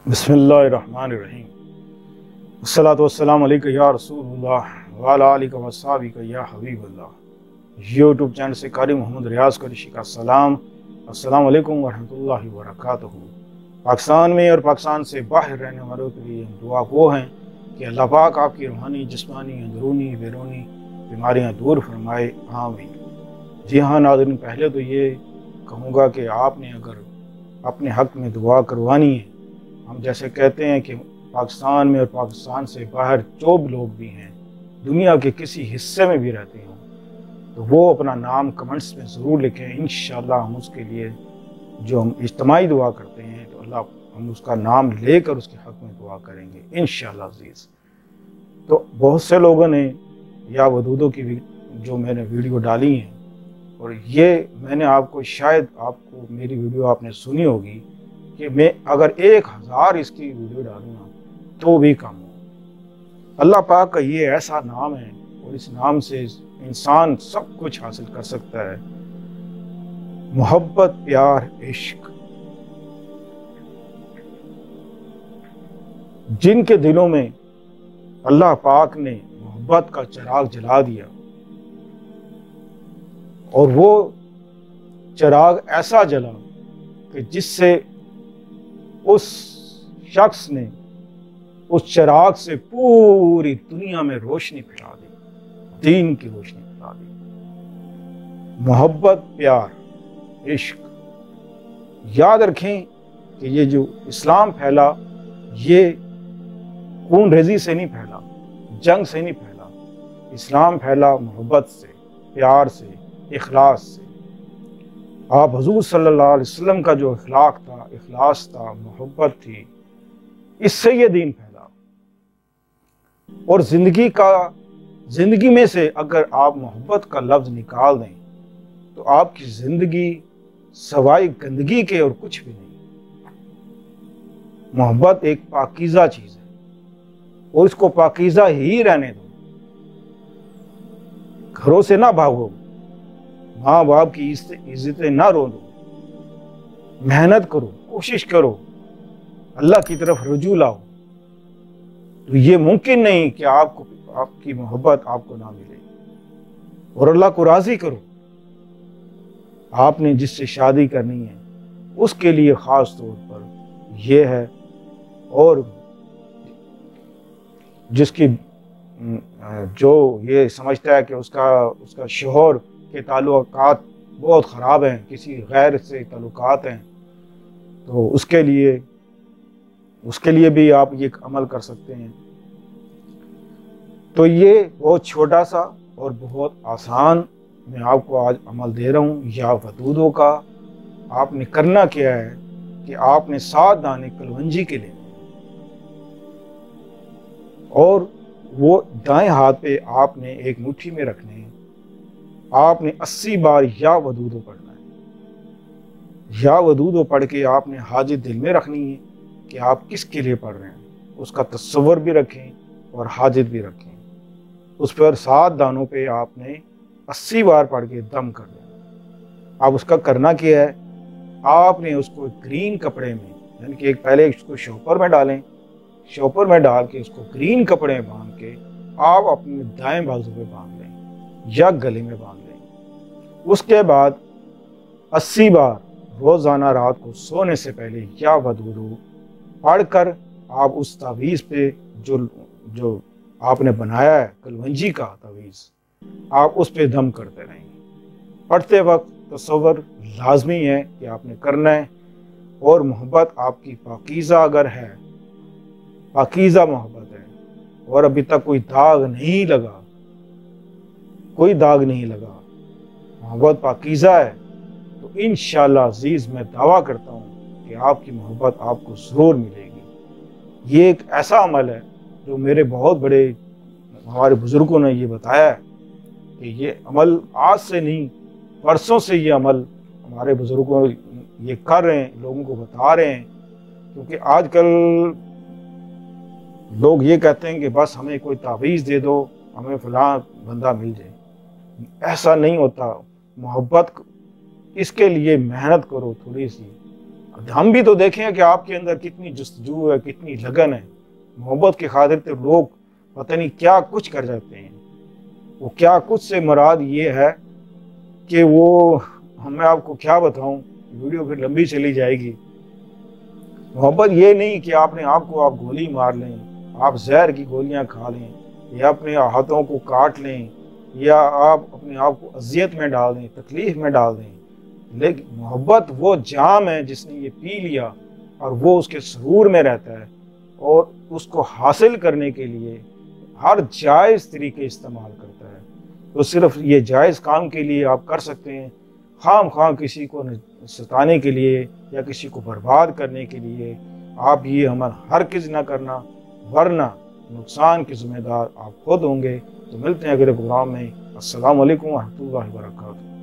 बिस्मिल्लाहिर्रहमानिर्रहीम। अस्सलातु वस्सलामु अलैका या रसूलुल्लाह व अला आलिका व अस्हाबिका या हबीबल्लाह। यूट्यूब चैनल से कारी मोहम्मद रियाज कुरैशी का सलाम। अस्सलामु अलैकुम व रहमतुल्लाहि व बरकातुहू। पाकिस्तान में और पाकिस्तान से बाहर रहने वालों के लिए दुआ वो हैं कि अल्लाह पाक आपकी रूहानी, जिस्मानी, अंदरूनी, बैरूनी बीमारियाँ दूर फरमाए, आमीन। जी हाँ नाज़रीन, पहले तो ये कहूँगा कि आपने अगर अपने हक़ में दुआ करवानी है, हम जैसे कहते हैं कि पाकिस्तान में और पाकिस्तान से बाहर जो भी लोग भी हैं, दुनिया के किसी हिस्से में भी रहते हों, तो वो अपना नाम कमेंट्स में ज़रूर लिखें। इंशाअल्लाह हम उसके लिए जो हम इज्तिमाई दुआ करते हैं तो अल्लाह हम उसका नाम लेकर उसके हक़ में दुआ करेंगे इंशाअल्लाह अज़ीज़। तो बहुत से लोगों ने या वदूदों की भी जो मैंने वीडियो डाली हैं, और ये मैंने आपको शायद आपको मेरी वीडियो आपने सुनी होगी कि मैं अगर 1000 इसकी वीडियो डालूँ ना तो भी कम हो। अल्लाह पाक का ये ऐसा नाम है और इस नाम से इंसान सब कुछ हासिल कर सकता है। मोहब्बत, प्यार, इश्क। जिनके दिलों में अल्लाह पाक ने मोहब्बत का चिराग जला दिया और वो चिराग ऐसा जला कि जिससे उस शख्स ने उस चिराग से पूरी दुनिया में रोशनी फैला दी, दीन की रोशनी फैला दी। मोहब्बत, प्यार, इश्क। याद रखें कि ये जो इस्लाम फैला, ये खून रेजी से नहीं फैला, जंग से नहीं फैला। इस्लाम फैला मोहब्बत से, प्यार से, इखलास से। आप हुजूर सल्लल्लाहु अलैहि वसल्लम का जो इखलाक था, इखलास था, मोहब्बत थी, इससे ये दीन फैला। और जिंदगी में से अगर आप मोहब्बत का लफ्ज़ निकाल दें तो आपकी ज़िंदगी सवाई गंदगी के और कुछ भी नहीं। मोहब्बत एक पाकीज़ा चीज़ है और इसको पाकीज़ा ही रहने दो। घरों से ना भागो, माँ बाप की इज्जतें ना रो दो, मेहनत करो, कोशिश करो, अल्लाह की तरफ रुजू लाओ। तो ये मुमकिन नहीं कि आपकी मोहब्बत आपको ना मिले। और अल्लाह को राज़ी करो। आपने जिससे शादी करनी है उसके लिए ख़ास तौर पर यह है, और जिसकी जो ये समझता है कि उसका शोहर के ताल्लुकात बहुत ख़राब हैं, किसी गैर से ताल्लुकात हैं, तो उसके लिए भी आप ये अमल कर सकते हैं। तो ये बहुत छोटा सा और बहुत आसान मैं आपको आज अमल दे रहा हूँ या वदूदों का। आपने करना क्या है कि आपने 7 दाने कलवंजी के लेने और वो दाएं हाथ पे आपने एक मुट्ठी में रखने हैं। आपने 80 बार या वदूदो पढ़ना है। या वदूदो पढ़ के आपने हाजिर दिल में रखनी है कि आप किसके लिए पढ़ रहे हैं, उसका तस्वर भी रखें और हाजिर भी रखें। उस पर 7 दानों पे आपने 80 बार पढ़ के दम कर दें। आप उसका करना क्या है, आपने उसको ग्रीन कपड़े में, यानी कि पहले उसको शॉपर में डालें, शॉपर में डाल के उसको ग्रीन कपड़े में बांध के आप अपने दाएं बाजू पे बांध लें या गले में बांध लें। उसके बाद 80 बार रोज़ाना रात को सोने से पहले या वदूदो पढ़कर आप उस तावीज़ पे जो आपने बनाया है, कलवंजी का तावीज़, आप उस पे दम करते रहेंगे। पढ़ते वक्त तसव्वुर लाजमी है कि आपने करना है। और मोहब्बत आपकी पाकीज़ा अगर है, पाकीज़ा मोहब्बत है और अभी तक कोई दाग नहीं लगा, कोई दाग नहीं लगा, मोहब्बत पाकीज़ा है, तो इंशाअल्लाह अज़ीज़ मैं दावा करता हूँ कि आपकी मोहब्बत आपको ज़रूर मिलेगी। ये एक ऐसा अमल है जो मेरे बहुत बड़े हमारे बुज़ुर्गों ने ये बताया है कि ये अमल आज से नहीं, परसों से ये अमल हमारे बुज़ुर्गों ये कर रहे हैं, लोगों को बता रहे हैं। क्योंकि आजकल लोग ये कहते हैं कि बस हमें कोई तावीज़ दे दो, हमें फलां बंदा मिल जाए। ऐसा नहीं होता। मोहब्बत इसके लिए मेहनत करो थोड़ी सी। ہم بھی تو دیکھیں کہ آپ کے اندر کتنی جستجو ہے، کتنی لگن ہے۔ محبت کی خاطر تو لوگ پتہ نہیں کیا کچھ کر جاتے ہیں۔ وہ کیا کچھ سے مراد یہ ہے کہ وہ میں آپ کو کیا بتاؤں، ویڈیو پھر لمبی چلی جائے گی۔ محبت یہ نہیں کہ آپ گولی مار لیں، آپ زہر کی گولیاں کھا لیں، یا اپنے ہاتھوں کو کاٹ لیں، یا آپ اپنے آپ کو اذیت میں ڈال دیں، تکلیف میں ڈال دیں۔ لیکن محبت وہ جام ہے جس نے یہ پی لیا اور وہ اس کے سرور میں رہتا ہے، اور اس کو حاصل کرنے کے لیے ہر جائز طریقے استعمال کرتا ہے۔ تو صرف یہ جائز کام کے لیے آپ کر سکتے ہیں، خام خواہ کسی کو ستانے کے لیے یا کسی کو برباد کرنے کے لیے آپ یہ عمل ہرگز نہ کرنا، ورنہ نقصان کے ذمہ دار آپ خود ہوں گے۔ تو ملتے ہیں اگلے پروگرام میں۔ السلام علیکم ورحمۃ اللہ وبرکاتہ۔